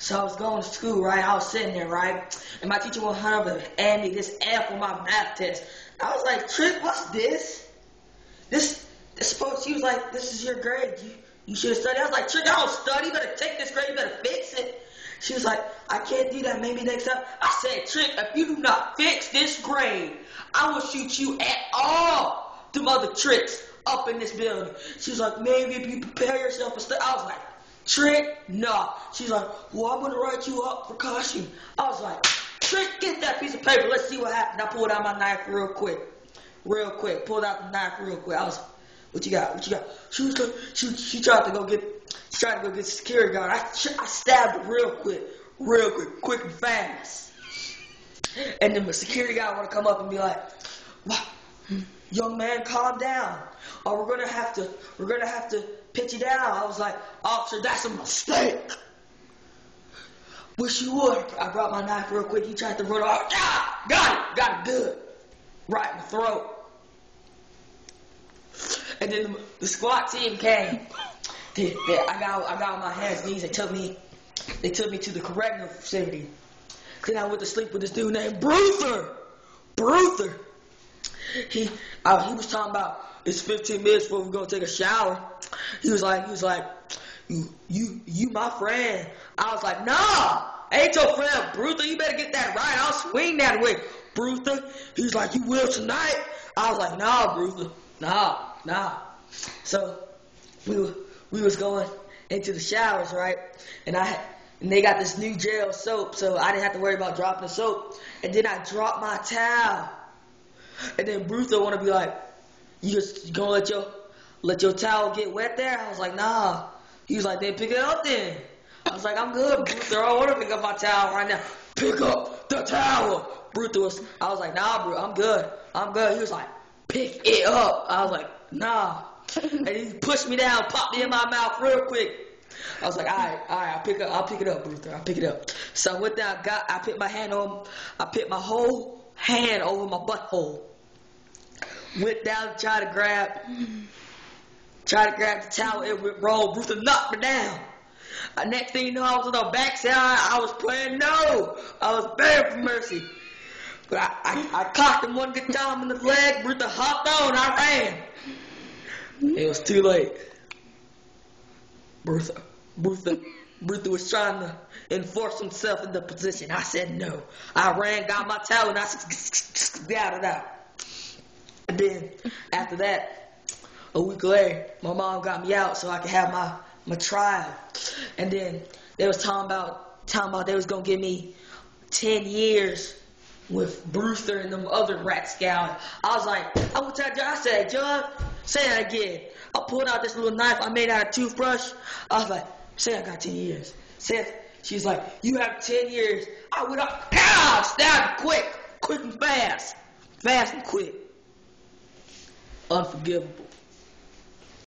So I was going to school, right? I was sitting there, right? And my teacher went over and handed me this F on my math test. I was like, Trick, what's this? This supposed, she was like, this is your grade. You should have studied. I was like, Trick, I don't study. You better take this grade. You better fix it. She was like, I can't do that. Maybe next time. I said, Trick, if you do not fix this grade, I will shoot you at all them other tricks up in this building. She was like, maybe if you prepare yourself for study. I was like, Trick, no. She's like, well, I'm going to write you up for caution. I was like, Trick, get that piece of paper. Let's see what happened. I pulled out my knife real quick. Pulled out the knife real quick. I was, what you got? What you got? She was like, she tried to go get the security guard. I stabbed her real quick and fast. And then the security guard want to come up and be like, what? Young man, calm down. Or we're gonna have to put you down. I was like, officer, that's a mistake. Wish you would. I brought my knife real quick. He tried to run off. Ah, got it good. Right in the throat. And then the SWAT team came. I got on my hands and knees. They took me to the correctional facility. Then I went to sleep with this dude named Bruther. He was talking about it's 15 minutes before we're gonna take a shower. He was like, you my friend. I was like, nah, ain't your friend Bruther. You better get that right. I'll swing that way, Bruther. He was like, you will tonight. I was like, nah, Bruther, nah. So we was going into the showers, right? And they got this new gel soap, so I didn't have to worry about dropping the soap. And then I dropped my towel. And then Bruther want to be like, you gonna let your towel get wet there? I was like, nah. He was like, then pick it up then. I was like, I'm good, Bruther. I don't want to pick up my towel right now. Pick up the towel. I was like, nah, bro, I'm good. He was like, pick it up. I was like, nah. And he pushed me down, popped it in my mouth real quick. I was like, all right, I'll pick it up, Bruther. I'll pick it up. So with that, I put my whole hand over my butthole. Went down to try to grab the towel. It went wrong. Bruther knocked me down. Next thing you know, I was on the backside. I was playing no. I was begging for mercy. But I cocked him one good time in the leg. Bruther hopped on. I ran. It was too late. Bruther was trying to enforce himself in the position. I said no. I ran, got my towel, and I got it out. And then after that, a week later, my mom got me out so I could have my trial. And then they was talking about they was gonna give me 10 years with Brewster and them other rat scouts. I was like, I went to that judge. I said, Judge, say that again. I pulled out this little knife I made out of a toothbrush. I was like, say I got 10 years. She's like, you have 10 years. I went up, pow, stabbed quick and fast and quick. Unforgivable.